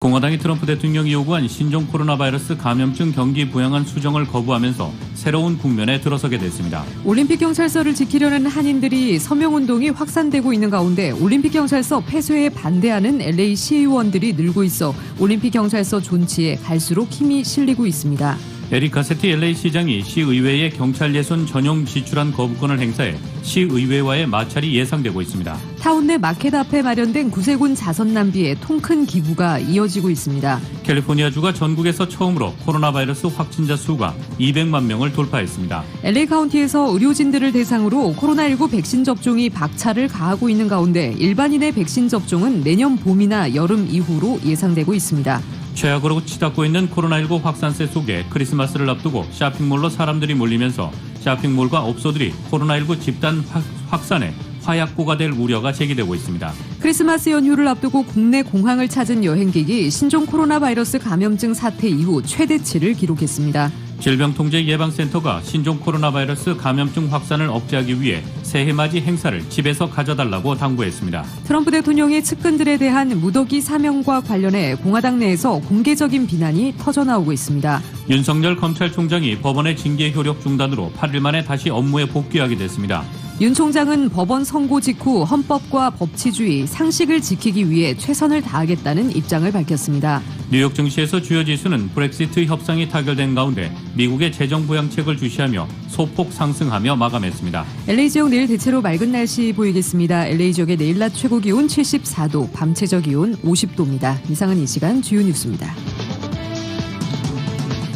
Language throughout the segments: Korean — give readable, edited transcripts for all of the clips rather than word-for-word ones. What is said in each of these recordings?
공화당이 트럼프 대통령이 요구한 신종 코로나 바이러스 감염증 경기 부양안 수정을 거부하면서 새로운 국면에 들어서게 됐습니다. 올림픽 경찰서를 지키려는 한인들이 서명운동이 확산되고 있는 가운데 올림픽 경찰서 폐쇄에 반대하는 LA 시의원들이 늘고 있어 올림픽 경찰서 존치에 갈수록 힘이 실리고 있습니다. 에릭 가세티 LA 시장이 시의회에 경찰 예손 전용 지출안 거부권을 행사해 시의회와의 마찰이 예상되고 있습니다. 타운 내 마켓 앞에 마련된 구세군 자선 낭비에 통큰 기부가 이어지고 있습니다. 캘리포니아주가 전국에서 처음으로 코로나 바이러스 확진자 수가 200만 명을 돌파했습니다. LA 카운티에서 의료진들을 대상으로 코로나19 백신 접종이 박차를 가하고 있는 가운데 일반인의 백신 접종은 내년 봄이나 여름 이후로 예상되고 있습니다. 최악으로 치닫고 있는 코로나19 확산세 속에 크리스마스를 앞두고 쇼핑몰로 사람들이 몰리면서 쇼핑몰과 업소들이 코로나19 집단 확산에 화약고가 될 우려가 제기되고 있습니다. 크리스마스 연휴를 앞두고 국내 공항을 찾은 여행객이 신종 코로나 바이러스 감염증 사태 이후 최대치를 기록했습니다. 질병통제예방센터가 신종 코로나 바이러스 감염증 확산을 억제하기 위해 새해맞이 행사를 집에서 가져달라고 당부했습니다. 트럼프 대통령의 측근들에 대한 무더기 사명과 관련해 공화당 내에서 공개적인 비난이 터져나오고 있습니다. 윤석열 검찰총장이 법원의 징계 효력 중단으로 8일 만에 다시 업무에 복귀하게 됐습니다. 윤 총장은 법원 선고 직후 헌법과 법치주의, 상식을 지키기 위해 최선을 다하겠다는 입장을 밝혔습니다. 뉴욕 증시에서 주요 지수는 브렉시트 협상이 타결된 가운데 미국의 재정 부양책을 주시하며 소폭 상승하며 마감했습니다. LA 지역 내일 대체로 맑은 날씨 보이겠습니다. LA 지역의 내일 낮 최고 기온 74도, 밤 최저 기온 50도입니다. 이상은 이 시간 주요 뉴스입니다.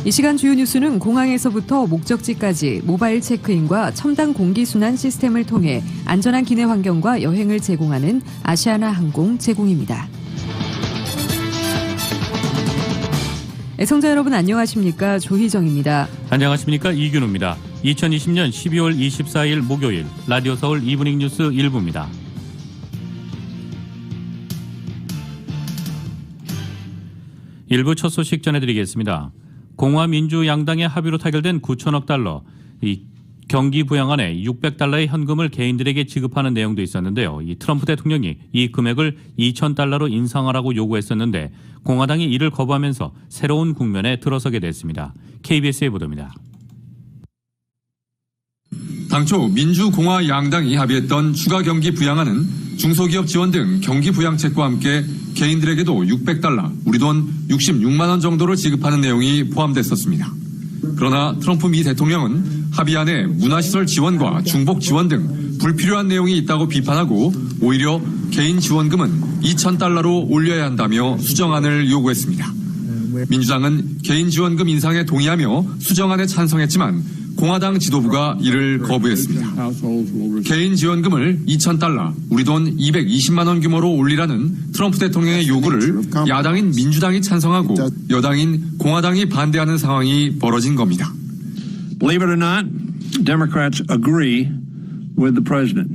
이 시간 주요 뉴스는 공항에서부터 목적지까지 모바일 체크인과 첨단 공기순환 시스템을 통해 안전한 기내 환경과 여행을 제공하는 아시아나 항공 제공입니다. 애청자 여러분 안녕하십니까? 조희정입니다. 안녕하십니까? 이균우입니다. 2020년 12월 24일 목요일 라디오 서울 이브닝 뉴스 1부입니다. 일부 첫 소식 전해드리겠습니다. 공화 민주 양당의 합의로 타결된 9천억 달러 이 경기 부양안에 600달러의 현금을 개인들에게 지급하는 내용도 있었는데요. 이 트럼프 대통령이 이 금액을 2,000달러로 인상하라고 요구했었는데 공화당이 이를 거부하면서 새로운 국면에 들어서게 됐습니다. KBS의 보도입니다. 당초 민주공화 양당이 합의했던 추가 경기 부양안은 중소기업 지원 등 경기 부양책과 함께 개인들에게도 600달러, 우리 돈 66만 원 정도를 지급하는 내용이 포함됐었습니다. 그러나 트럼프 미 대통령은 합의안에 문화시설 지원과 중복 지원 등 불필요한 내용이 있다고 비판하고 오히려 개인 지원금은 2,000달러로 올려야 한다며 수정안을 요구했습니다. 민주당은 개인 지원금 인상에 동의하며 수정안에 찬성했지만 공화당 지도부가 이를 거부했습니다. 개인 지원금을 2,000달러, 우리 돈 220만 원 규모로 올리라는 트럼프 대통령의 요구를 야당인 민주당이 찬성하고 여당인 공화당이 반대하는 상황이 벌어진 겁니다. Believe it or not, Democrats agree with the president,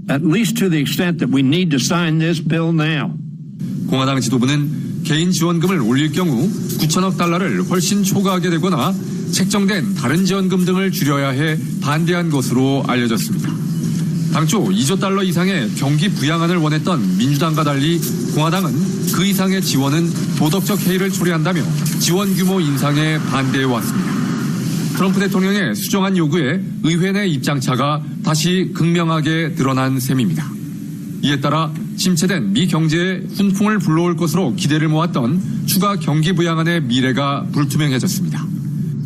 at least to the extent that we need to sign this bill now. 공화당 지도부는 개인 지원금을 올릴 경우 9천억 달러를 훨씬 초과하게 되거나 책정된 다른 지원금 등을 줄여야 해 반대한 것으로 알려졌습니다. 당초 2조 달러 이상의 경기 부양안을 원했던 민주당과 달리 공화당은 그 이상의 지원은 도덕적 해이를 초래한다며 지원 규모 인상에 반대해왔습니다. 트럼프 대통령의 수정안 요구에 의회 내 입장차가 다시 극명하게 드러난 셈입니다. 이에 따라 침체된 미 경제에 훈풍을 불러올 것으로 기대를 모았던 추가 경기 부양안의 미래가 불투명해졌습니다.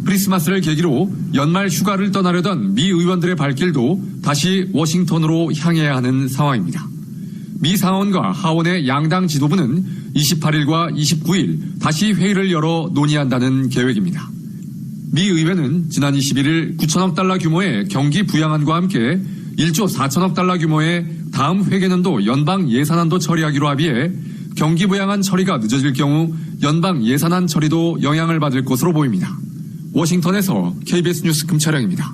크리스마스를 계기로 연말 휴가를 떠나려던 미 의원들의 발길도 다시 워싱턴으로 향해야 하는 상황입니다. 미 상원과 하원의 양당 지도부는 28일과 29일 다시 회의를 열어 논의한다는 계획입니다. 미 의회는 지난 21일 9천억 달러 규모의 경기 부양안과 함께 1조 4천억 달러 규모의 다음 회계년도 연방 예산안도 처리하기로 합의해 경기 부양안 처리가 늦어질 경우 연방 예산안 처리도 영향을 받을 것으로 보입니다. 워싱턴에서 KBS 뉴스 금차량입니다.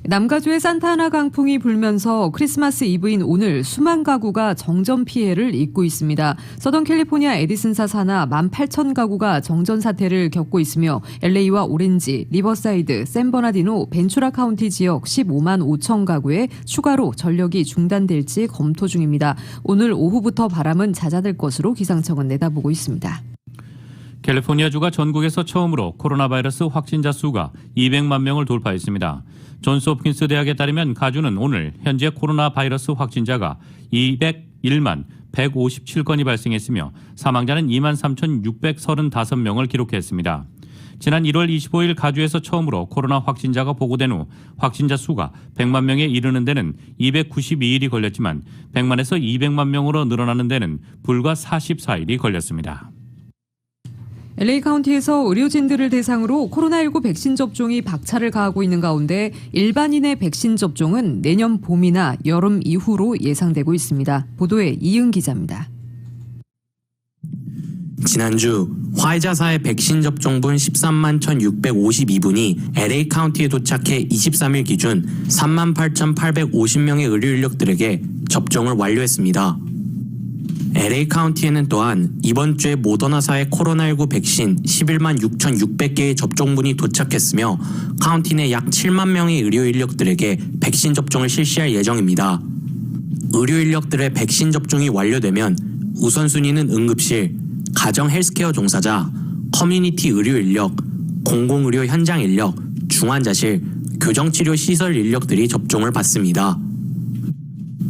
남가주에 산타하나 강풍이 불면서 크리스마스 이브인 오늘 수만 가구가 정전 피해를 입고 있습니다. 서던 캘리포니아 에디슨사 산하 18,000가구가 정전 사태를 겪고 있으며 LA와 오렌지, 리버사이드, 샌버나디노, 벤추라 카운티 지역 15만 5천 가구에 추가로 전력이 중단될지 검토 중입니다. 오늘 오후부터 바람은 잦아들 것으로 기상청은 내다보고 있습니다. 캘리포니아주가 전국에서 처음으로 코로나 바이러스 확진자 수가 200만 명을 돌파했습니다. 존스홉킨스 대학에 따르면 가주는 오늘 현재 코로나 바이러스 확진자가 201만 157건이 발생했으며 사망자는 2만 3,635명을 기록했습니다. 지난 1월 25일 가주에서 처음으로 코로나 확진자가 보고된 후 확진자 수가 100만 명에 이르는 데는 292일이 걸렸지만 100만에서 200만 명으로 늘어나는 데는 불과 44일이 걸렸습니다. LA 카운티에서 의료진들을 대상으로 코로나19 백신 접종이 박차를 가하고 있는 가운데 일반인의 백신 접종은 내년 봄이나 여름 이후로 예상되고 있습니다. 보도에 이은 기자입니다. 지난주 화이자사의 백신 접종분 13만 1,652분이 LA 카운티에 도착해 23일 기준 38,850명의 의료 인력들에게 접종을 완료했습니다. LA 카운티에는 또한 이번 주에 모더나사의 코로나19 백신 11만 6,600개의 접종분이 도착했으며 카운티 내 약 7만 명의 의료 인력들에게 백신 접종을 실시할 예정입니다. 의료 인력들의 백신 접종이 완료되면 우선순위는 응급실, 가정 헬스케어 종사자, 커뮤니티 의료 인력, 공공의료 현장 인력, 중환자실, 교정치료 시설 인력들이 접종을 받습니다.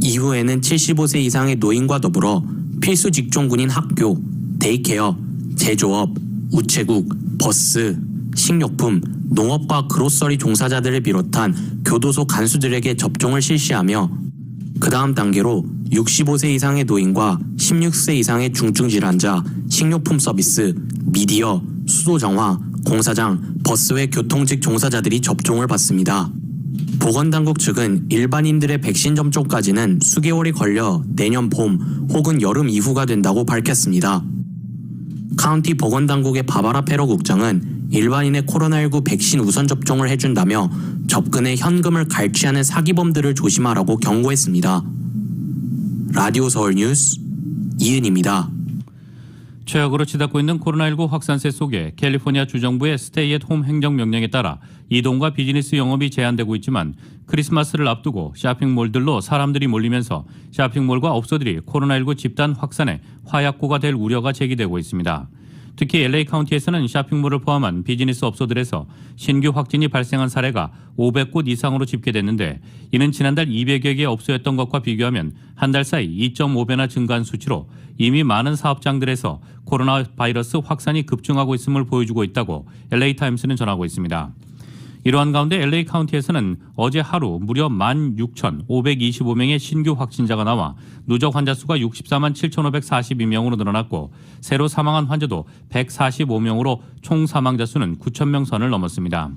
이후에는 75세 이상의 노인과 더불어 필수 직종군인 학교, 데이케어, 제조업, 우체국, 버스, 식료품, 농업과 그로서리 종사자들을 비롯한 교도소 간수들에게 접종을 실시하며 그 다음 단계로 65세 이상의 노인과 16세 이상의 중증 질환자, 식료품 서비스, 미디어, 수도정화, 공사장, 버스 외 교통직 종사자들이 접종을 받습니다. 보건당국 측은 일반인들의 백신 접종까지는 수개월이 걸려 내년 봄 혹은 여름 이후가 된다고 밝혔습니다. 카운티 보건당국의 바바라 페로 국장은 일반인의 코로나19 백신 우선 접종을 해준다며 접근에 현금을 갈취하는 사기범들을 조심하라고 경고했습니다. 라디오 서울 뉴스 이은입니다. 최악으로 치닫고 있는 코로나19 확산세 속에 캘리포니아 주정부의 스테이 앳 홈 행정명령에 따라 이동과 비즈니스 영업이 제한되고 있지만 크리스마스를 앞두고 쇼핑몰들로 사람들이 몰리면서 쇼핑몰과 업소들이 코로나19 집단 확산에 화약고가 될 우려가 제기되고 있습니다. 특히 LA 카운티에서는 쇼핑몰을 포함한 비즈니스 업소들에서 신규 확진이 발생한 사례가 500곳 이상으로 집계됐는데 이는 지난달 200여 개 업소였던 것과 비교하면 한 달 사이 2.5배나 증가한 수치로 이미 많은 사업장들에서 코로나 바이러스 확산이 급증하고 있음을 보여주고 있다고 LA타임스는 전하고 있습니다. 이러한 가운데 LA 카운티에서는 어제 하루 무려 16,525명의 신규 확진자가 나와 누적 환자 수가 64만 7,542명으로 늘어났고 새로 사망한 환자도 145명으로 총 사망자 수는 9,000명 선을 넘었습니다.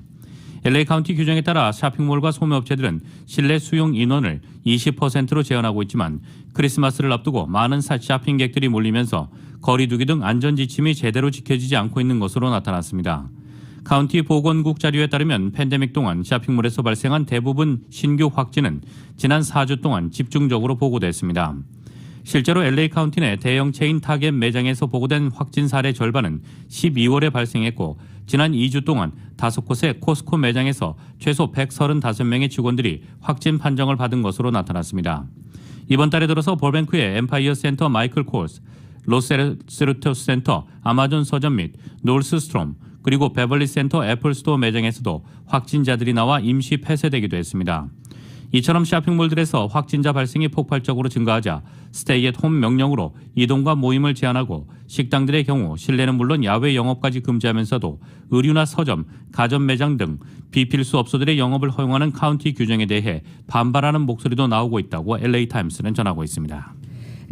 LA 카운티 규정에 따라 쇼핑몰과 소매업체들은 실내 수용 인원을 20%로 제한하고 있지만 크리스마스를 앞두고 많은 쇼핑객들이 몰리면서 거리두기 등 안전지침이 제대로 지켜지지 않고 있는 것으로 나타났습니다. 카운티 보건국 자료에 따르면 팬데믹 동안 쇼핑몰에서 발생한 대부분 신규 확진은 지난 4주 동안 집중적으로 보고됐습니다. 실제로 LA 카운티 내 대형 체인 타겟 매장에서 보고된 확진 사례 절반은 12월에 발생했고 지난 2주 동안 5곳의 코스코 매장에서 최소 135명의 직원들이 확진 판정을 받은 것으로 나타났습니다. 이번 달에 들어서 볼뱅크의 엠파이어 센터 마이클 코스, 로세르토스 센터 아마존 서점 및 놀스스트롬 그리고 베벌리 센터 애플스토어 매장에서도 확진자들이 나와 임시 폐쇄되기도 했습니다. 이처럼 쇼핑몰들에서 확진자 발생이 폭발적으로 증가하자 스테이 앳 홈 명령으로 이동과 모임을 제한하고 식당들의 경우 실내는 물론 야외 영업까지 금지하면서도 의류나 서점, 가전 매장 등 비필수 업소들의 영업을 허용하는 카운티 규정에 대해 반발하는 목소리도 나오고 있다고 LA타임스는 전하고 있습니다.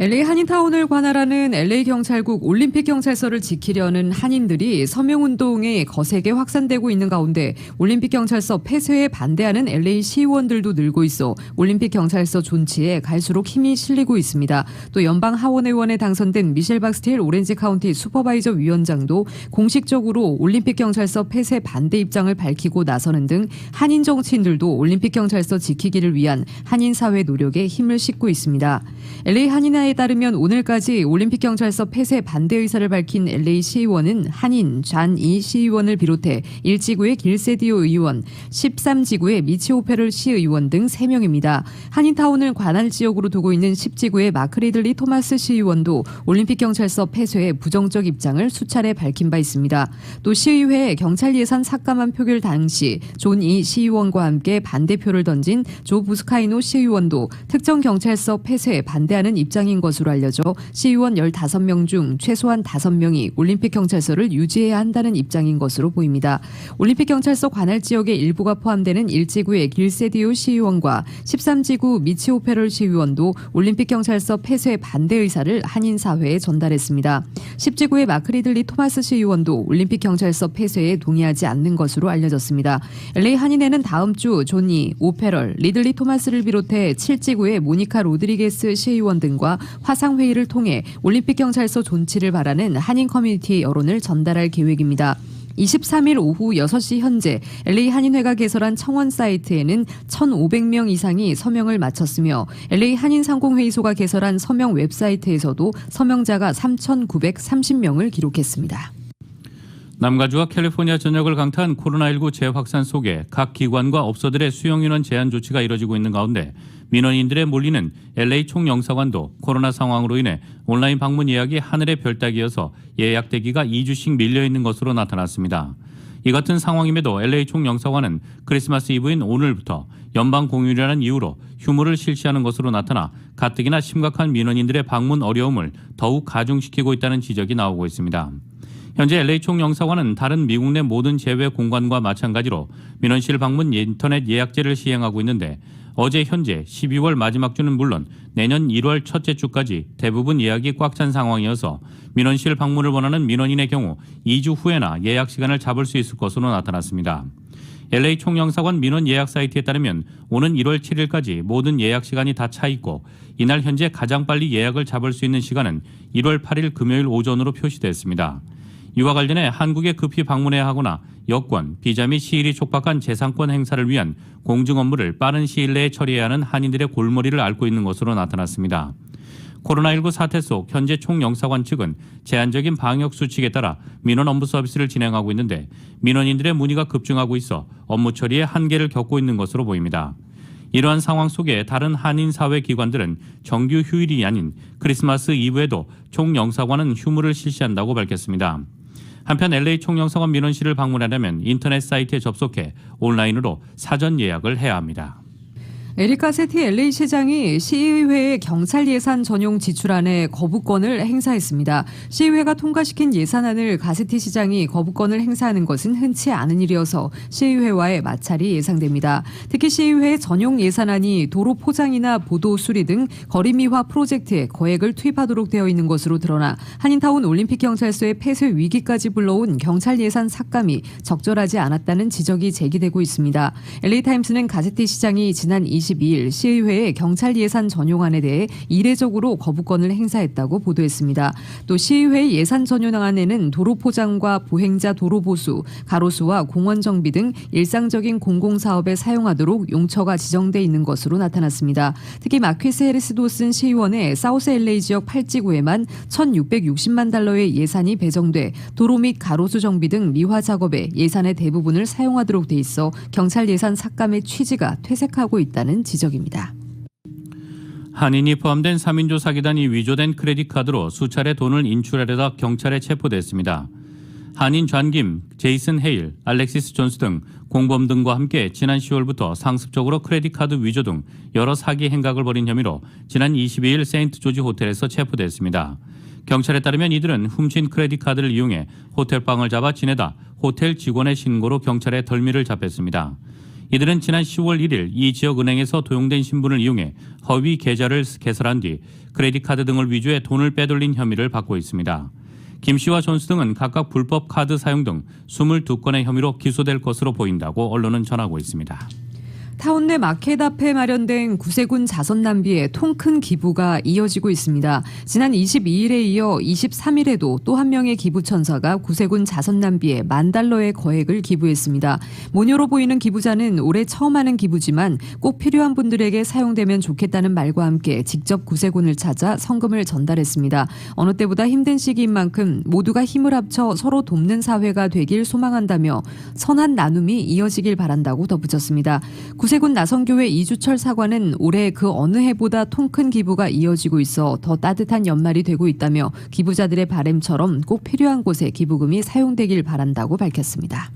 LA 한인타운을 관할하는 LA 경찰국 올림픽 경찰서를 지키려는 한인들이 서명운동에 거세게 확산되고 있는 가운데 올림픽 경찰서 폐쇄에 반대하는 LA 시의원들도 늘고 있어 올림픽 경찰서 존치에 갈수록 힘이 실리고 있습니다. 또 연방 하원의원에 당선된 미셸 박스틸 오렌지 카운티 슈퍼바이저 위원장도 공식적으로 올림픽 경찰서 폐쇄 반대 입장을 밝히고 나서는 등 한인 정치인들도 올림픽 경찰서 지키기를 위한 한인 사회 노력에 힘을 싣고 있습니다. LA 한인회에 따르면 오늘까지 올림픽 경찰서 폐쇄 반대 의사를 밝힌 LA 시의원은 한인 잔이 시의원을 비롯해 1지구의 길세디오 의원, 13지구의 미치 오페럴 시의원 등 3명입니다. 한인타운을 관할 지역으로 두고 있는 10지구의 마크 리들리 토마스 시의원도 올림픽 경찰서 폐쇄에 부정적 입장을 수차례 밝힌 바 있습니다. 또 시의회에 경찰 예산 삭감안 표결 당시 존 이 시의원과 함께 반대표를 던진 조 부스카이노 시의원도 특정 경찰서 폐쇄에 반대하는 입장인 것으로 알려져 시의원 15명 중 최소한 5명이 올림픽 경찰서를 유지해야 한다는 입장인 것으로 보입니다. 올림픽 경찰서 관할 지역의 일부가 포함되는 1지구의 길세디오 시의원과 13지구 미치 오페럴 시의원도 올림픽 경찰서 폐쇄 반대 의사를 한인 사회에 전달했습니다. 10지구의 마크 리들리 토마스 시의원도 올림픽 경찰서 폐쇄에 동의하지 않는 것으로 알려졌습니다. LA 한인회는 다음 주 존이, 오페럴, 리들리 토마스를 비롯해 7지구의 모니카 로드리게스 시의원 등과 화상회의를 통해 올림픽 경찰서 존치를 바라는 한인 커뮤니티의 여론을 전달할 계획입니다. 23일 오후 6시 현재 LA 한인회가 개설한 청원 사이트에는 1,500명 이상이 서명을 마쳤으며 LA 한인상공회의소가 개설한 서명 웹사이트에서도 서명자가 3,930명을 기록했습니다. 남가주와 캘리포니아 전역을 강타한 코로나19 재확산 속에 각 기관과 업소들의 수용인원 제한 조치가 이뤄지고 있는 가운데 민원인들의 몰리는 LA 총영사관도 코로나 상황으로 인해 온라인 방문 예약이 하늘의 별 따기여서 예약 대기가 2주씩 밀려있는 것으로 나타났습니다. 이 같은 상황임에도 LA 총영사관은 크리스마스 이브인 오늘부터 연방 공휴일이라는 이유로 휴무를 실시하는 것으로 나타나 가뜩이나 심각한 민원인들의 방문 어려움을 더욱 가중시키고 있다는 지적이 나오고 있습니다. 현재 LA 총영사관은 다른 미국 내 모든 제외 공관과 마찬가지로 민원실 방문 인터넷 예약제를 시행하고 있는데 어제 현재 12월 마지막 주는 물론 내년 1월 첫째 주까지 대부분 예약이 꽉 찬 상황이어서 민원실 방문을 원하는 민원인의 경우 2주 후에나 예약 시간을 잡을 수 있을 것으로 나타났습니다. LA 총영사관 민원 예약 사이트에 따르면 오는 1월 7일까지 모든 예약 시간이 다 차 있고 이날 현재 가장 빨리 예약을 잡을 수 있는 시간은 1월 8일 금요일 오전으로 표시됐습니다. 이와 관련해 한국에 급히 방문해야 하거나 여권, 비자 및 시일이 촉박한 재산권 행사를 위한 공증 업무를 빠른 시일 내에 처리해야 하는 한인들의 골머리를 앓고 있는 것으로 나타났습니다. 코로나19 사태 속 현재 총영사관 측은 제한적인 방역 수칙에 따라 민원 업무 서비스를 진행하고 있는데 민원인들의 문의가 급증하고 있어 업무 처리에 한계를 겪고 있는 것으로 보입니다. 이러한 상황 속에 다른 한인 사회 기관들은 정규 휴일이 아닌 크리스마스 이브에도 총영사관은 휴무를 실시한다고 밝혔습니다. 한편 LA 총영사관 민원실을 방문하려면 인터넷 사이트에 접속해 온라인으로 사전 예약을 해야 합니다. 에릭 가세티 LA 시장이 시의회에 경찰 예산 전용 지출안에 거부권을 행사했습니다. 시의회가 통과시킨 예산안을 가세티 시장이 거부권을 행사하는 것은 흔치 않은 일이어서 시의회와의 마찰이 예상됩니다. 특히 시의회의 전용 예산안이 도로 포장이나 보도 수리 등 거리미화 프로젝트에 거액을 투입하도록 되어 있는 것으로 드러나 한인타운 올림픽 경찰서의 폐쇄 위기까지 불러온 경찰 예산 삭감이 적절하지 않았다는 지적이 제기되고 있습니다. LA타임스는 가세티 시장이 지난 22일 시의회에 경찰 예산 전용안에 대해 이례적으로 거부권을 행사했다고 보도했습니다. 또 시의회 예산 전용안에는 도로 포장과 보행자 도로 보수, 가로수와 공원 정비 등 일상적인 공공사업에 사용하도록 용처가 지정돼 있는 것으로 나타났습니다. 특히 마퀴스 해리스 도슨 시의원의 사우스 LA 지역 8지구에만 1,660만 달러의 예산이 배정돼 도로 및 가로수 정비 등 미화 작업에 예산의 대부분을 사용하도록 돼 있어 경찰 예산 삭감의 취지가 퇴색하고 있다는 지적입니다. 한인이 포함된 3인조 사기단이 위조된 크레딧 카드로 수차례 돈을 인출하려다 경찰에 체포됐습니다. 한인 존김, 제이슨 헤일, 알렉시스 존스 등 공범 등과 함께 지난 10월부터 상습적으로 크레딧 카드 위조 등 여러 사기 행각을 벌인 혐의로 지난 22일 세인트 조지 호텔에서 체포됐습니다. 경찰에 따르면 이들은 훔친 크레딧 카드를 이용해 호텔방을 잡아 지내다 호텔 직원의 신고로 경찰에 덜미를 잡혔습니다. 이들은 지난 10월 1일 이 지역 은행에서 도용된 신분을 이용해 허위 계좌를 개설한 뒤 크레딧 카드 등을 위조해 돈을 빼돌린 혐의를 받고 있습니다. 김 씨와 존스 등은 각각 불법 카드 사용 등 22건의 혐의로 기소될 것으로 보인다고 언론은 전하고 있습니다. 타운 내 마켓 앞에 마련된 구세군 자선 낭비에 통 큰 기부가 이어지고 있습니다. 지난 22일에 이어 23일에도 또 한 명의 기부천사가 구세군 자선 낭비에 $10,000의 거액을 기부했습니다. 모녀로 보이는 기부자는 올해 처음 하는 기부지만 꼭 필요한 분들에게 사용되면 좋겠다는 말과 함께 직접 구세군을 찾아 성금을 전달했습니다. 어느 때보다 힘든 시기인 만큼 모두가 힘을 합쳐 서로 돕는 사회가 되길 소망한다며 선한 나눔이 이어지길 바란다고 덧붙였습니다. 구세군 나성교회 이주철 사관은 올해 그 어느 해보다 통 큰 기부가 이어지고 있어 더 따뜻한 연말이 되고 있다며 기부자들의 바람처럼 꼭 필요한 곳에 기부금이 사용되길 바란다고 밝혔습니다.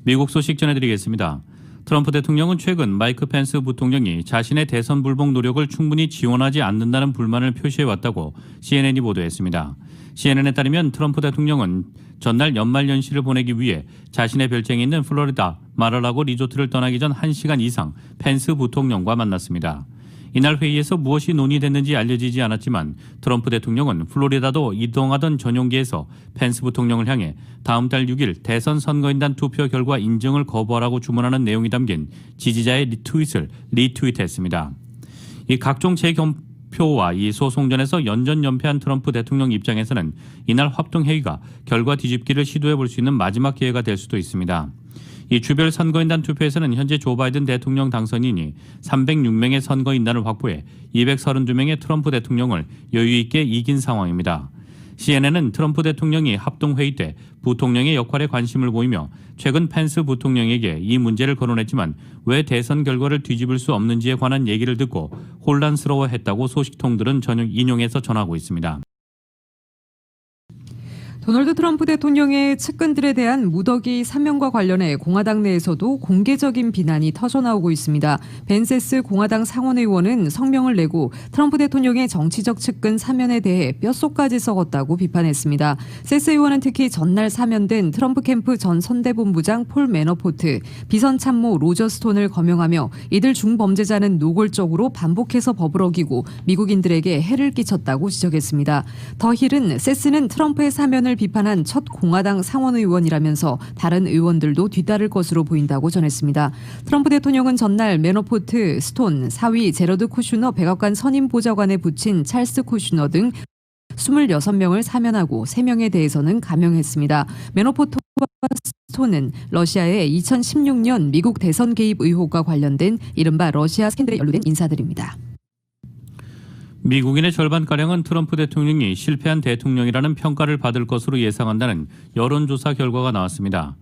미국 소식 전해드리겠습니다. 트럼프 대통령은 최근 마이크 펜스 부통령이 자신의 대선 불복 노력을 충분히 지원하지 않는다는 불만을 표시해왔다고 CNN이 보도했습니다. CNN에 따르면 트럼프 대통령은 전날 연말 연시를 보내기 위해 자신의 별장에 있는 플로리다 마라라고 리조트를 떠나기 전 1시간 이상 펜스 부통령과 만났습니다. 이날 회의에서 무엇이 논의됐는지 알려지지 않았지만 트럼프 대통령은 플로리다도 이동하던 전용기에서 펜스 부통령을 향해 다음 달 6일 대선 선거인단 투표 결과 인증을 거부하라고 주문하는 내용이 담긴 지지자의 트윗을 리트윗했습니다. 이 각종 재검표와 이 소송전에서 연전연패한 트럼프 대통령 입장에서는 이날 합동회의가 결과 뒤집기를 시도해 볼 수 있는 마지막 기회가 될 수도 있습니다. 이 주별 선거인단 투표에서는 현재 조 바이든 대통령 당선인이 306명의 선거인단을 확보해 232명의 트럼프 대통령을 여유 있게 이긴 상황입니다. CNN은 트럼프 대통령이 합동회의 때 부통령의 역할에 관심을 보이며 최근 펜스 부통령에게 이 문제를 거론했지만 왜 대선 결과를 뒤집을 수 없는지에 관한 얘기를 듣고 혼란스러워했다고 소식통들은 인용해서 전하고 있습니다. 도널드 트럼프 대통령의 측근들에 대한 무더기 사면과 관련해 공화당 내에서도 공개적인 비난이 터져나오고 있습니다. 벤 세스 공화당 상원의원은 성명을 내고 트럼프 대통령의 정치적 측근 사면에 대해 뼛속까지 썩었다고 비판했습니다. 세스 의원은 특히 전날 사면된 트럼프 캠프 전 선대본부장 폴 매너포트, 비선 참모 로저 스톤을 거명하며 이들 중범죄자는 노골적으로 반복해서 법을 어기고 미국인들에게 해를 끼쳤다고 지적했습니다. 더 힐은 세스는 트럼프의 사면을 비판한 첫 공화당 상원의원이라면서 다른 의원들도 뒤따를 것으로 보인다고 전했습니다. 트럼프 대통령은 전날 매너포트, 스톤, 사위 제러드 쿠슈너 백악관 선임 보좌관에 붙인 찰스 쿠슈너 등 26명을 사면하고 3명에 대해서는 감형했습니다. 매너포트와 스톤은 러시아의 2016년 미국 대선 개입 의혹과 관련된 이른바 러시아 스캔들에 연루된 인사들입니다. 미국인의 절반가량은 트럼프 대통령이 실패한 대통령이라는 평가를 받을 것으로 예상한다는 여론조사 결과가 나왔습니다.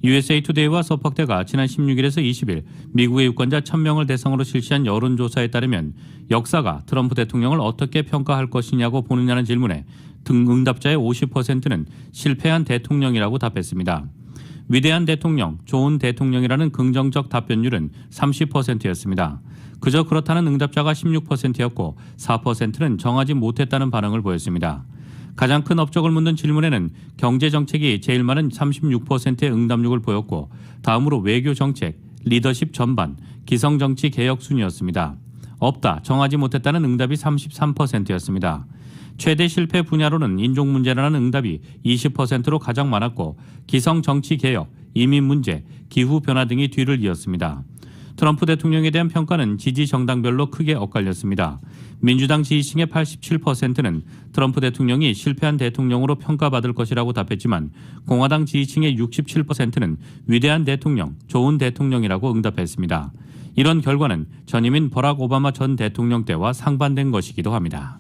USA 투데이와 서퍽대가 지난 16일에서 20일 미국의 유권자 1000명을 대상으로 실시한 여론조사에 따르면 역사가 트럼프 대통령을 어떻게 평가할 것이냐고 보느냐는 질문에 응답자의 50%는 실패한 대통령이라고 답했습니다. 위대한 대통령, 좋은 대통령이라는 긍정적 답변율은 30%였습니다. 그저 그렇다는 응답자가 16%였고 4%는 정하지 못했다는 반응을 보였습니다. 가장 큰 업적을 묻는 질문에는 경제정책이 제일 많은 36%의 응답률을 보였고 다음으로 외교정책, 리더십 전반, 기성정치 개혁 순이었습니다. 없다, 정하지 못했다는 응답이 33%였습니다. 최대 실패 분야로는 인종 문제라는 응답이 20%로 가장 많았고 기성정치 개혁, 이민 문제, 기후 변화 등이 뒤를 이었습니다. 트럼프 대통령에 대한 평가는 지지 정당별로 크게 엇갈렸습니다. 민주당 지지층의 87%는 트럼프 대통령이 실패한 대통령으로 평가받을 것이라고 답했지만 공화당 지지층의 67%는 위대한 대통령, 좋은 대통령이라고 응답했습니다. 이런 결과는 전임인 버락 오바마 전 대통령 때와 상반된 것이기도 합니다.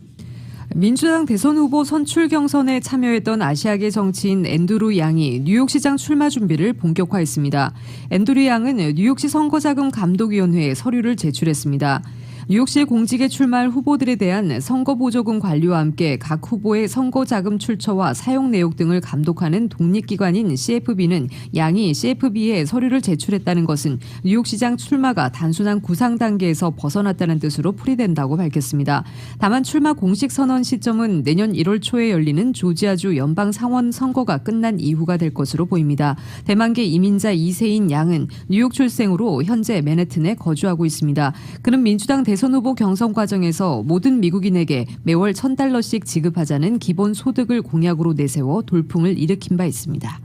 민주당 대선 후보 선출 경선에 참여했던 아시아계 정치인 앤드루 양이 뉴욕시장 출마 준비를 본격화했습니다. 앤드루 양은 뉴욕시 선거자금 감독위원회에 서류를 제출했습니다. 뉴욕시 공직에 출마할 후보들에 대한 선거보조금 관리와 함께 각 후보의 선거자금 출처와 사용 내역 등을 감독하는 독립기관인 CFB는 양이 CFB에 서류를 제출했다는 것은 뉴욕시장 출마가 단순한 구상 단계에서 벗어났다는 뜻으로 풀이된다고 밝혔습니다. 다만 출마 공식 선언 시점은 내년 1월 초에 열리는 조지아주 연방 상원 선거가 끝난 이후가 될 것으로 보입니다. 대만계 이민자 2세인 양은 뉴욕 출생으로 현재 맨해튼에 거주하고 있습니다. 그는 민주당 대선 후보 경선 과정에서 모든 미국인에게 매월 $1,000씩 지급하자는 기본 소득을 공약으로 내세워 돌풍을 일으킨 바 있습니다.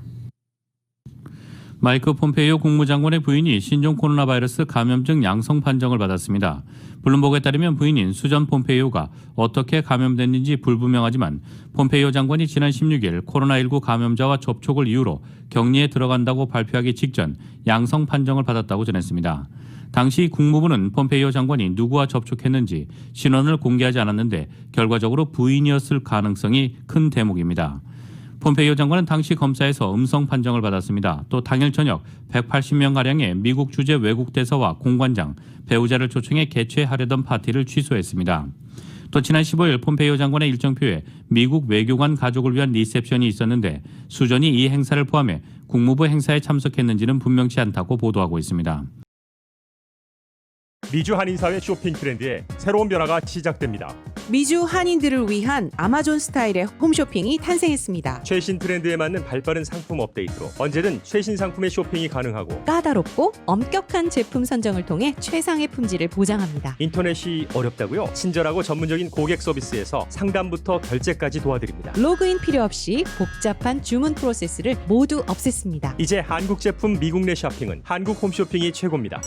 마이크 폼페이오 국무장관의 부인이 신종 코로나 바이러스 감염증 양성 판정을 받았습니다. 블룸버그에 따르면 부인인 수전 폼페이오가 어떻게 감염됐는지 불분명하지만 폼페이오 장관이 지난 16일 코로나19 감염자와 접촉을 이유로 격리에 들어간다고 발표하기 직전 양성 판정을 받았다고 전했습니다. 당시 국무부는 폼페이오 장관이 누구와 접촉했는지 신원을 공개하지 않았는데 결과적으로 부인이었을 가능성이 큰 대목입니다. 폼페이오 장관은 당시 검사에서 음성 판정을 받았습니다. 또 당일 저녁 180명가량의 미국 주재 외국 대사와 공관장, 배우자를 초청해 개최하려던 파티를 취소했습니다. 또 지난 15일 폼페이오 장관의 일정표에 미국 외교관 가족을 위한 리셉션이 있었는데 수전이 이 행사를 포함해 국무부 행사에 참석했는지는 분명치 않다고 보도하고 있습니다. 미주 한인사회 쇼핑 트렌드에 새로운 변화가 시작됩니다. 미주 한인들을 위한 아마존 스타일의 홈쇼핑이 탄생했습니다. 최신 트렌드에 맞는 발빠른 상품 업데이트로 언제든 최신 상품의 쇼핑이 가능하고 까다롭고 엄격한 제품 선정을 통해 최상의 품질을 보장합니다. 인터넷이 어렵다고요? 친절하고 전문적인 고객 서비스에서 상담부터 결제까지 도와드립니다. 로그인 필요 없이 복잡한 주문 프로세스를 모두 없앴습니다. 이제 한국 제품 미국 내 쇼핑은 한국 홈쇼핑이 최고입니다.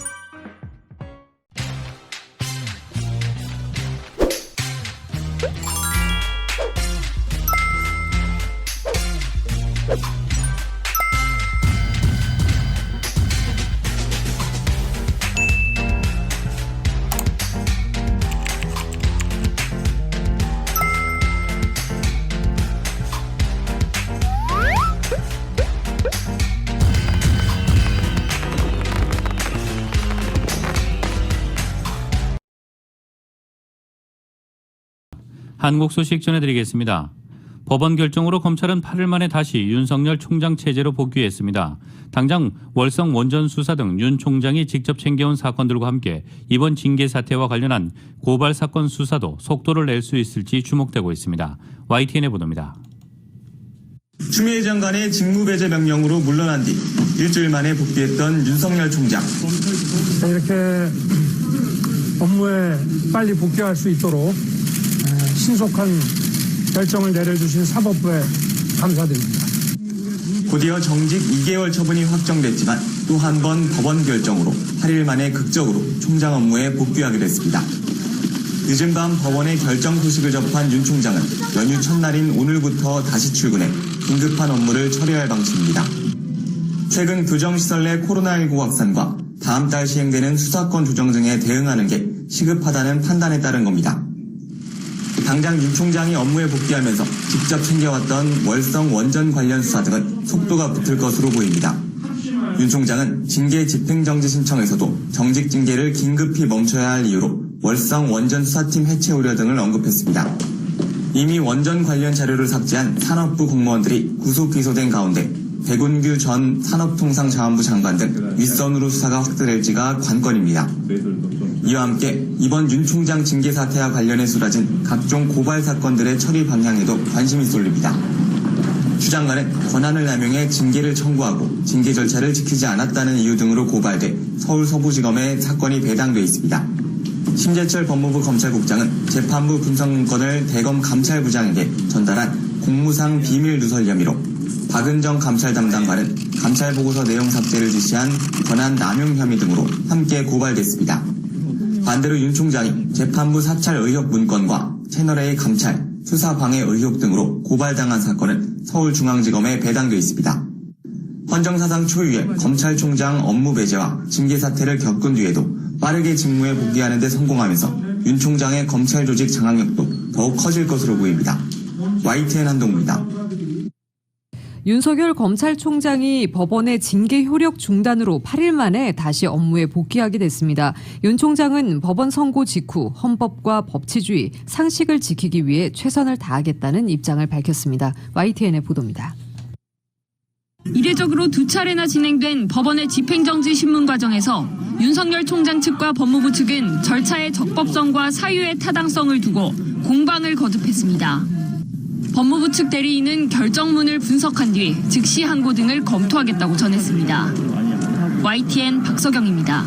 한국 소식 전해드리겠습니다. 법원 결정으로 검찰은 8일 만에 다시 윤석열 총장 체제로 복귀했습니다. 당장 월성 원전 수사 등 윤 총장이 직접 챙겨온 사건들과 함께 이번 징계 사태와 관련한 고발 사건 수사도 속도를 낼 수 있을지 주목되고 있습니다. YTN의 보도입니다. 추미애 장관의 직무배제 명령으로 물러난 뒤 일주일 만에 복귀했던 윤석열 총장. 이렇게 업무에 빨리 복귀할 수 있도록 신속한 결정을 내려주신 사법부에 감사드립니다. 곧이어 정직 2개월 처분이 확정됐지만 또 한 번 법원 결정으로 8일 만에 극적으로 총장 업무에 복귀하게 됐습니다. 늦은 밤 법원의 결정 소식을 접한 윤 총장은 연휴 첫날인 오늘부터 다시 출근해 긴급한 업무를 처리할 방침입니다. 최근 교정시설 내 코로나19 확산과 다음 달 시행되는 수사권 조정 등에 대응하는 게 시급하다는 판단에 따른 겁니다. 당장 윤 총장이 업무에 복귀하면서 직접 챙겨왔던 월성 원전 관련 수사 등은 속도가 붙을 것으로 보입니다. 윤 총장은 징계 집행정지 신청에서도 정직 징계를 긴급히 멈춰야 할 이유로 월성 원전 수사팀 해체 우려 등을 언급했습니다. 이미 원전 관련 자료를 삭제한 산업부 공무원들이 구속 기소된 가운데 백운규 전 산업통상자원부 장관 등 윗선으로 수사가 확대될지가 관건입니다. 이와 함께 이번 윤 총장 징계 사태와 관련해 쏟아진 각종 고발 사건들의 처리 방향에도 관심이 쏠립니다. 추 장관은 권한을 남용해 징계를 청구하고 징계 절차를 지키지 않았다는 이유 등으로 고발돼 서울 서부지검에 사건이 배당돼 있습니다. 심재철 법무부 검찰국장은 재판부 분석문건을 대검 감찰부장에게 전달한 공무상 비밀 누설 혐의로 박은정 감찰 담당관은 감찰 보고서 내용 삭제를 지시한 권한 남용 혐의 등으로 함께 고발됐습니다. 반대로 윤 총장이 재판부 사찰 의혹 문건과 채널A 감찰, 수사 방해 의혹 등으로 고발당한 사건은 서울중앙지검에 배당돼 있습니다. 헌정사상 초유의 검찰총장 업무 배제와 징계 사태를 겪은 뒤에도 빠르게 직무에 복귀하는 데 성공하면서 윤 총장의 검찰 조직 장악력도 더욱 커질 것으로 보입니다. YTN 한동훈입니다. 윤석열 검찰총장이 법원의 징계 효력 중단으로 8일 만에 다시 업무에 복귀하게 됐습니다. 윤 총장은 법원 선고 직후 헌법과 법치주의, 상식을 지키기 위해 최선을 다하겠다는 입장을 밝혔습니다. YTN의 보도입니다. 이례적으로 두 차례나 진행된 법원의 집행정지 신문 과정에서 윤석열 총장 측과 법무부 측은 절차의 적법성과 사유의 타당성을 두고 공방을 거듭했습니다. 법무부 측 대리인은 결정문을 분석한 뒤 즉시 항고 등을 검토하겠다고 전했습니다. YTN 박서경입니다.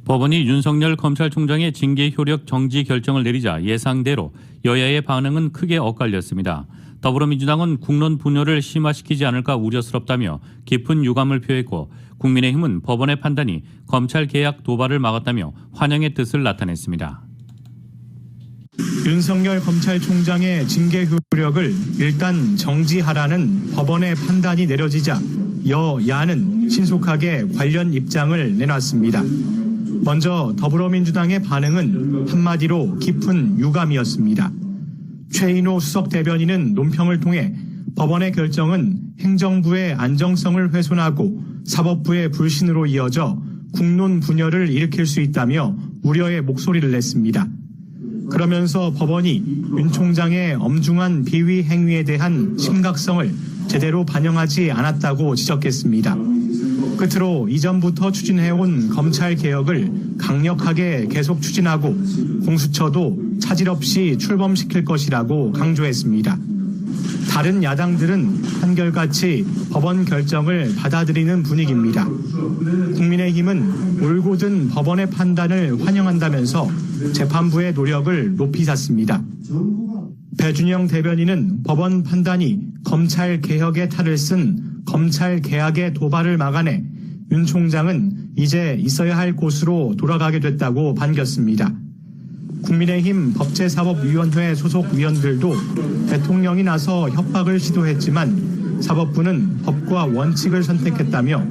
법원이 윤석열 검찰총장의 징계 효력 정지 결정을 내리자 예상대로 여야의 반응은 크게 엇갈렸습니다. 더불어민주당은 국론 분열을 심화시키지 않을까 우려스럽다며 깊은 유감을 표했고, 국민의힘은 법원의 판단이 검찰 개혁 도발을 막았다며 환영의 뜻을 나타냈습니다. 윤석열 검찰총장의 징계 효력을 일단 정지하라는 법원의 판단이 내려지자 여야는 신속하게 관련 입장을 내놨습니다. 먼저 더불어민주당의 반응은 한마디로 깊은 유감이었습니다. 최인호 수석 대변인은 논평을 통해 법원의 결정은 행정부의 안정성을 훼손하고 사법부의 불신으로 이어져 국론 분열을 일으킬 수 있다며 우려의 목소리를 냈습니다. 그러면서 법원이 윤 총장의 엄중한 비위 행위에 대한 심각성을 제대로 반영하지 않았다고 지적했습니다. 끝으로 이전부터 추진해온 검찰 개혁을 강력하게 계속 추진하고 공수처도 차질 없이 출범시킬 것이라고 강조했습니다. 다른 야당들은 한결같이 법원 결정을 받아들이는 분위기입니다. 국민의힘은 올곧은 법원의 판단을 환영한다면서 재판부의 노력을 높이 샀습니다. 배준영 대변인은 법원 판단이 검찰 개혁의 탈을 쓴 검찰 개혁의 도발을 막아내 윤 총장은 이제 있어야 할 곳으로 돌아가게 됐다고 반겼습니다. 국민의힘 법제사법위원회 소속 위원들도 대통령이 나서 협박을 시도했지만 사법부는 법과 원칙을 선택했다며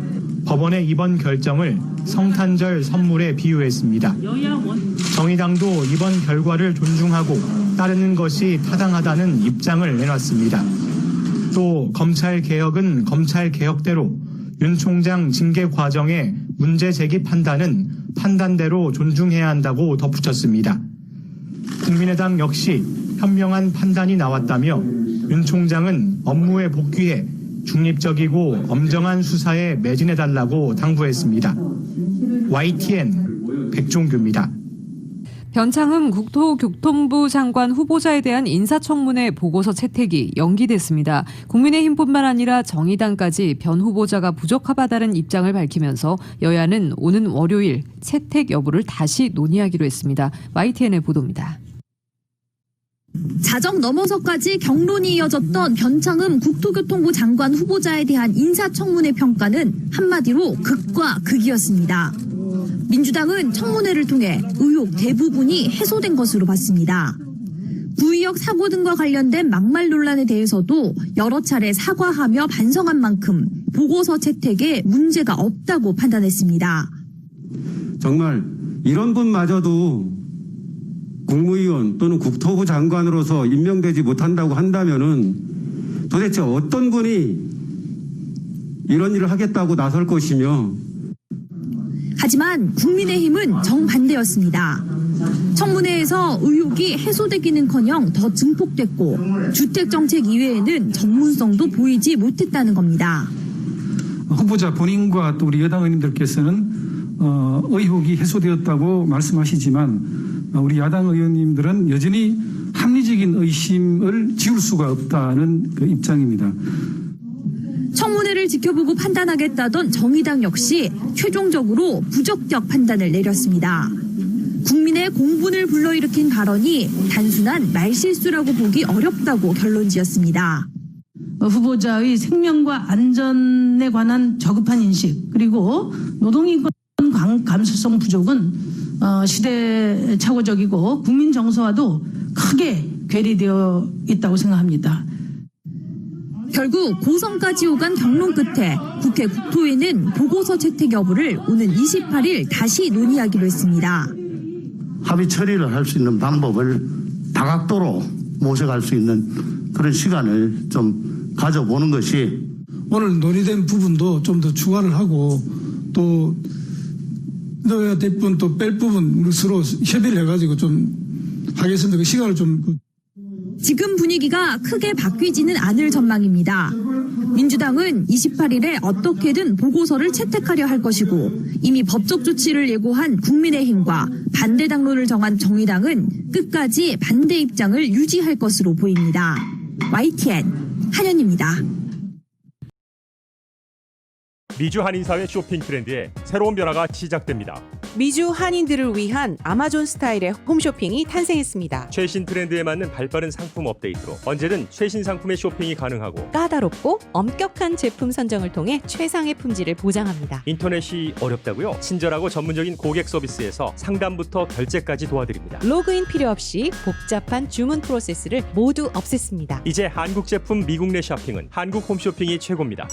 법원의 이번 결정을 성탄절 선물에 비유했습니다. 정의당도 이번 결과를 존중하고 따르는 것이 타당하다는 입장을 내놨습니다. 또 검찰개혁은 검찰개혁대로 윤 총장 징계 과정의 문제 제기 판단은 판단대로 존중해야 한다고 덧붙였습니다. 국민의당 역시 현명한 판단이 나왔다며 윤 총장은 업무에 복귀해 중립적이고 엄정한 수사에 매진해달라고 당부했습니다. YTN 백종규입니다. 변창흠 국토교통부 장관 후보자에 대한 인사청문회 보고서 채택이 연기됐습니다. 국민의힘뿐만 아니라 정의당까지 변 후보자가 부적합하다는 입장을 밝히면서 여야는 오는 월요일 채택 여부를 다시 논의하기로 했습니다. YTN의 보도입니다. 자정 넘어서까지 경론이 이어졌던 변창흠 국토교통부 장관 후보자에 대한 인사청문회 평가는 한마디로 극과 극이었습니다. 민주당은 청문회를 통해 의혹 대부분이 해소된 것으로 봤습니다. 구의역 사고 등과 관련된 막말 논란에 대해서도 여러 차례 사과하며 반성한 만큼 보고서 채택에 문제가 없다고 판단했습니다. 정말 이런 분마저도 국무위원 또는 국토부 장관으로서 임명되지 못한다고 한다면은 도대체 어떤 분이 이런 일을 하겠다고 나설 것이며. 하지만 국민의힘은 정반대였습니다. 청문회에서 의혹이 해소되기는커녕 더 증폭됐고 주택정책 이외에는 전문성도 보이지 못했다는 겁니다. 후보자 본인과 또 우리 여당 의원님들께서는 의혹이 해소되었다고 말씀하시지만 우리 야당 의원님들은 여전히 합리적인 의심을 지울 수가 없다는 그 입장입니다. 청문회를 지켜보고 판단하겠다던 정의당 역시 최종적으로 부적격 판단을 내렸습니다. 국민의 공분을 불러일으킨 발언이 단순한 말실수라고 보기 어렵다고 결론지었습니다. 후보자의 생명과 안전에 관한 저급한 인식 그리고 노동인권 감수성 부족은 시대착오적이고 국민 정서와도 크게 괴리되어 있다고 생각합니다. 결국 고성까지 오간 경론 끝에 국회 국토위는 보고서 채택 여부를 오는 28일 다시 논의하기로 했습니다. 합의 처리를 할 수 있는 방법을 다각도로 모셔갈 수 있는 그런 시간을 좀 가져보는 것이 오늘 논의된 부분도 좀 더 추가를 하고 또 넣어야 될 부분 또 뺄 부분 서로 협의를 해가지고 좀 하겠습니다. 그 시간을 좀 지금 분위기가 크게 바뀌지는 않을 전망입니다. 민주당은 28일에 어떻게든 보고서를 채택하려 할 것이고 이미 법적 조치를 예고한 국민의힘과 반대 당론을 정한 정의당은 끝까지 반대 입장을 유지할 것으로 보입니다. YTN 한현입니다. 미주 한인사회 쇼핑 트렌드에 새로운 변화가 시작됩니다. 미주 한인들을 위한 아마존 스타일의 홈쇼핑이 탄생했습니다. 최신 트렌드에 맞는 발빠른 상품 업데이트로 언제든 최신 상품의 쇼핑이 가능하고 까다롭고 엄격한 제품 선정을 통해 최상의 품질을 보장합니다. 인터넷이 어렵다고요? 친절하고 전문적인 고객 서비스에서 상담부터 결제까지 도와드립니다. 로그인 필요 없이 복잡한 주문 프로세스를 모두 없앴습니다. 이제 한국 제품 미국 내 쇼핑은 한국 홈쇼핑이 최고입니다.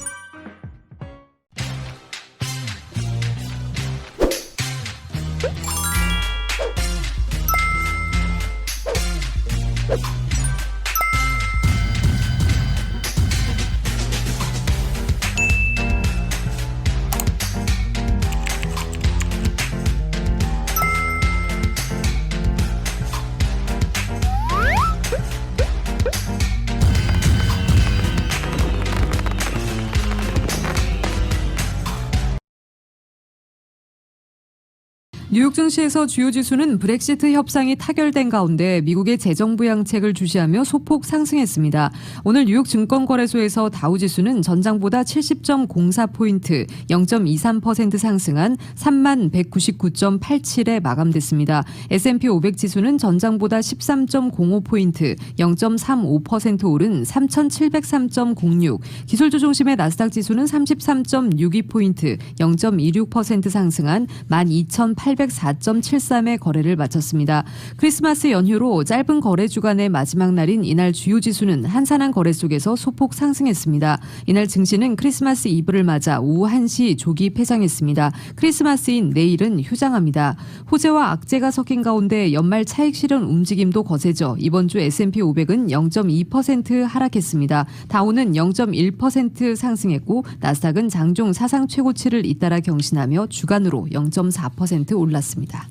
뉴욕 증시에서 주요 지수는 브렉시트 협상이 타결된 가운데 미국의 재정 부양책을 주시하며 소폭 상승했습니다. 오늘 뉴욕 증권거래소에서 다우지수는 전장보다 70.04포인트, 0.23% 상승한 3199.87에 마감됐습니다. S&P 500지수는 전장보다 13.05포인트, 0.35% 오른 3703.06, 기술주중심의 나스닥 지수는 33.62포인트, 0.26% 상승한 12804.73의 거래를 마쳤습니다. 크리스마스 연휴로 짧은 거래 주간의 마지막 날인 이날 주요 지수는 한산한 거래 속에서 소폭 상승했습니다. 이날 증시는 크리스마스 이브를 맞아 오후 1시 조기 폐장했습니다. 크리스마스인 내일은 휴장합니다. 호재와 악재가 섞인 가운데 연말 차익 실현 움직임도 거세져 이번 주 S&P 500은 0.2% 하락했습니다. 다우는 0.1% 상승했고 나스닥은 장중 사상 최고치를 잇따라 경신하며 주간으로 0.4% 올랐습니다.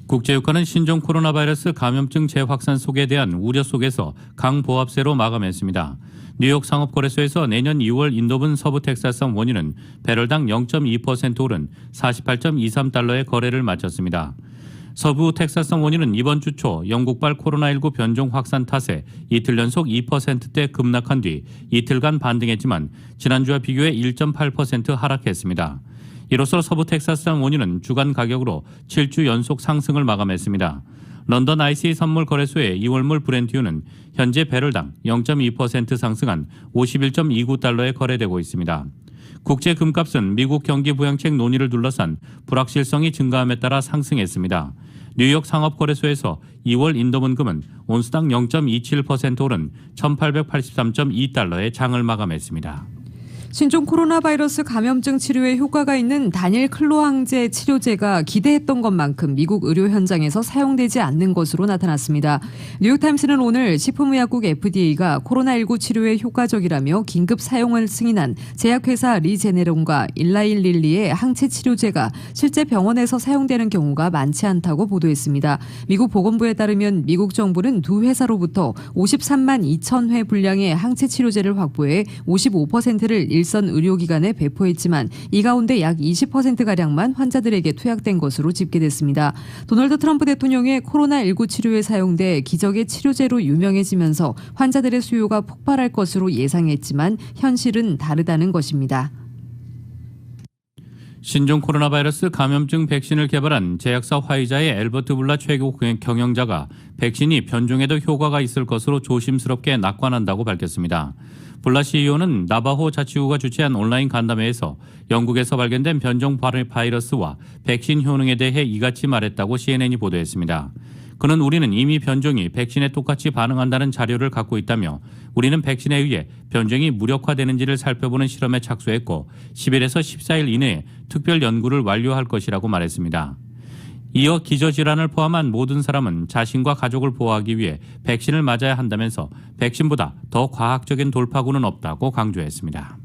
국제유가는 신종 코로나 바이러스 감염증 재확산 속에 대한 우려 속에서 강보합세로 마감했습니다. 뉴욕 상업거래소에서 내년 2월 인도분 서부 텍사스산 원유는 배럴당 0.2% 오른 48.23달러의 거래를 마쳤습니다. 서부 텍사스산 원유는 이번 주 초 영국발 코로나19 변종 확산 탓에 이틀 연속 2%대 급락한 뒤 이틀간 반등했지만 지난주와 비교해 1.8% 하락했습니다. 이로써 서부 텍사스산 원유는 주간 가격으로 7주 연속 상승을 마감했습니다. 런던 ICA 선물 거래소의 2월물 브렌트유는 현재 배럴당 0.2% 상승한 51.29달러에 거래되고 있습니다. 국제 금값은 미국 경기 부양책 논의를 둘러싼 불확실성이 증가함에 따라 상승했습니다. 뉴욕 상업거래소에서 2월 인도분금은 온스당 0.27% 오른 1883.2달러에 장을 마감했습니다. 신종 코로나 바이러스 감염증 치료에 효과가 있는 다닐 클로항제 치료제가 기대했던 것만큼 미국 의료 현장에서 사용되지 않는 것으로 나타났습니다. 뉴욕타임스는 오늘 식품의약국 FDA가 코로나19 치료에 효과적이라며 긴급 사용을 승인한 제약회사 리제네론과 일라일 릴리의 항체 치료제가 실제 병원에서 사용되는 경우가 많지 않다고 보도했습니다. 미국 보건부에 따르면 미국 정부는 두 회사로부터 53만 2천 회 분량의 항체 치료제를 확보해 55%를 일선 의료기관에 배포했지만 이 가운데 약 20%가량만 환자들에게 투약된 것으로 집계됐습니다. 도널드 트럼프 대통령의 코로나19 치료에 사용돼 기적의 치료제로 유명해지면서 환자들의 수요가 폭발할 것으로 예상했지만 현실은 다르다는 것입니다. 신종 코로나 바이러스 감염증 백신을 개발한 제약사 화이자의 엘버트 블라 최고 경영자가 백신이 변종에도 효과가 있을 것으로 조심스럽게 낙관한다고 밝혔습니다. 블라 CEO는 나바호 자치구가 주최한 온라인 간담회에서 영국에서 발견된 변종 바이러스와 백신 효능에 대해 이같이 말했다고 CNN이 보도했습니다. 그는 우리는 이미 변종이 백신에 똑같이 반응한다는 자료를 갖고 있다며 우리는 백신에 의해 변종이 무력화되는지를 살펴보는 실험에 착수했고 10일에서 14일 이내에 특별 연구를 완료할 것이라고 말했습니다. 이어 기저질환을 포함한 모든 사람은 자신과 가족을 보호하기 위해 백신을 맞아야 한다면서 백신보다 더 과학적인 돌파구는 없다고 강조했습니다.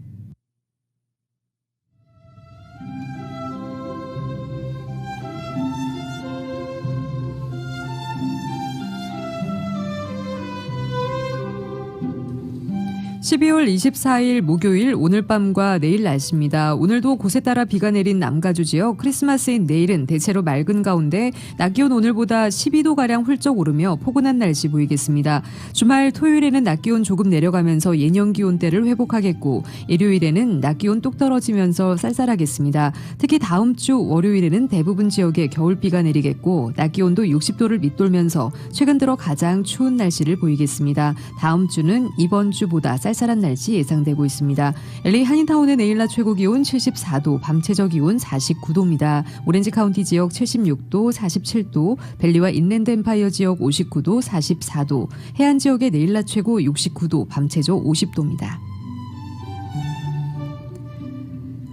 (12월 24일) 목요일 오늘 밤과 내일 날씨입니다. 오늘도 곳에 따라 비가 내린 남가주 지역, 크리스마스인 내일은 대체로 맑은 가운데 낮 기온 오늘보다 12도가량 훌쩍 오르며 포근한 날씨 보이겠습니다. 주말 토요일에는 낮 기온 조금 내려가면서 예년 기온대를 회복하겠고, 일요일에는 낮 기온 뚝 떨어지면서 쌀쌀하겠습니다. 특히 다음 주 월요일에는 대부분 지역에 겨울비가 내리겠고, 낮 기온도 60도를 밑돌면서 최근 들어 가장 추운 날씨를 보이겠습니다. 다음 주는 이번 주보다 쌀쌀한 날씨 예상되고 있습니다. LA 한인타운의 내일 낮 최고 기온 74도, 밤 최저 기온 49도입니다. 오렌지 카운티 지역 76도, 47도, 밸리와 인랜드 엠파이어 지역 59도, 44도, 해안 지역의 내일 낮 최고 69도, 밤 최저 50도입니다.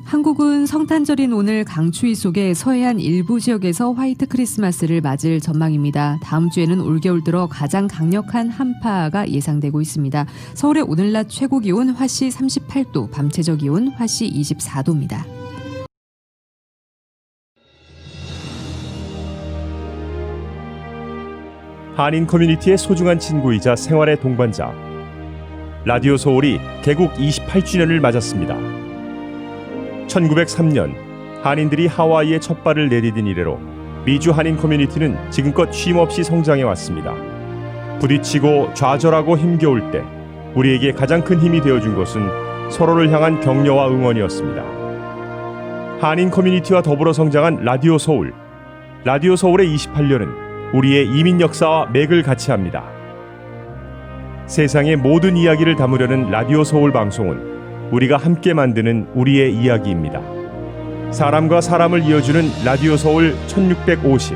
한국은 성탄절인 오늘 강추위 속에 서해안 일부 지역에서 화이트 크리스마스를 맞을 전망입니다. 다음 주에는 올겨울 들어 가장 강력한 한파가 예상되고 있습니다. 서울의 오늘 낮 최고 기온 화씨 38도, 밤 최저 기온 화씨 24도입니다. 한인 커뮤니티의 소중한 친구이자 생활의 동반자. 라디오 서울이 개국 28주년을 맞았습니다. 1903년 한인들이 하와이에 첫 발을 내디딘 이래로 미주 한인 커뮤니티는 지금껏 쉼없이 성장해 왔습니다. 부딪히고 좌절하고 힘겨울 때 우리에게 가장 큰 힘이 되어준 것은 서로를 향한 격려와 응원이었습니다. 한인 커뮤니티와 더불어 성장한 라디오 서울. 라디오 서울의 28년은 우리의 이민 역사와 맥을 같이 합니다. 세상의 모든 이야기를 담으려는 라디오 서울 방송은 우리가 함께 만드는 우리의 이야기입니다. 사람과 사람을 이어주는 라디오 서울 1650.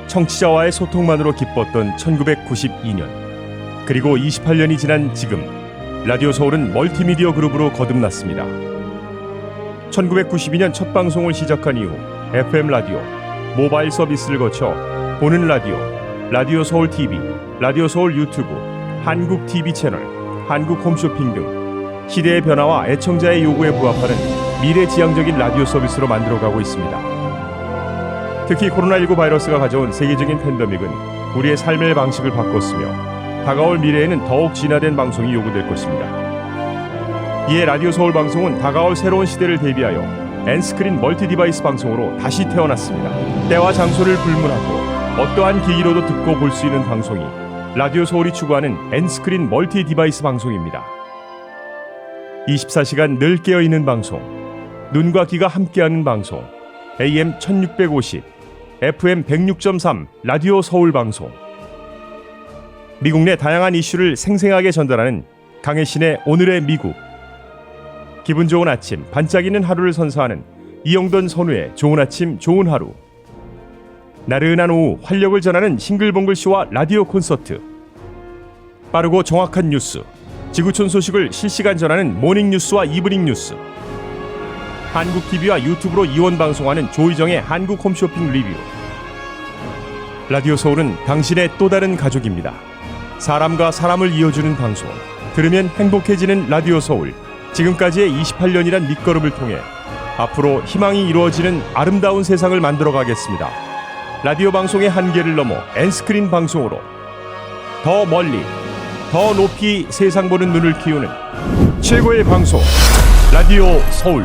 청취자와의 소통만으로 기뻤던 1992년. 그리고 28년이 지난 지금 라디오 서울은 멀티미디어 그룹으로 거듭났습니다. 1992년 첫 방송을 시작한 이후 FM 라디오, 모바일 서비스를 거쳐 보는 라디오, 라디오 서울 TV, 라디오 서울 유튜브, 한국 TV 채널, 한국 홈쇼핑 등 시대의 변화와 애청자의 요구에 부합하는 미래지향적인 라디오 서비스로 만들어가고 있습니다. 특히 코로나19 바이러스가 가져온 세계적인 팬데믹은 우리의 삶의 방식을 바꿨으며 다가올 미래에는 더욱 진화된 방송이 요구될 것입니다. 이에 라디오 서울 방송은 다가올 새로운 시대를 대비하여 N스크린 멀티 디바이스 방송으로 다시 태어났습니다. 때와 장소를 불문하고 어떠한 기기로도 듣고 볼 수 있는 방송이 라디오 서울이 추구하는 N스크린 멀티 디바이스 방송입니다. 24시간 늘 깨어있는 방송, 눈과 귀가 함께하는 방송, AM 1650, FM 106.3 라디오 서울 방송. 미국 내 다양한 이슈를 생생하게 전달하는 강혜신의 오늘의 미국. 기분 좋은 아침, 반짝이는 하루를 선사하는 이영돈 선우의 좋은 아침, 좋은 하루. 나른한 오후 활력을 전하는 싱글벙글쇼와 라디오 콘서트. 빠르고 정확한 뉴스, 지구촌 소식을 실시간 전하는 모닝뉴스와 이브닝 뉴스. 한국TV와 유튜브로 이원 방송하는 조희정의 한국 홈쇼핑 리뷰. 라디오 서울은 당신의 또 다른 가족입니다. 사람과 사람을 이어주는 방송, 들으면 행복해지는 라디오 서울. 지금까지의 28년이란 밑거름을 통해 앞으로 희망이 이루어지는 아름다운 세상을 만들어 가겠습니다. 라디오 방송의 한계를 넘어 N스크린 방송으로 더 멀리, 더 높이 세상 보는 눈을 키우는 최고의 방송, 라디오 서울.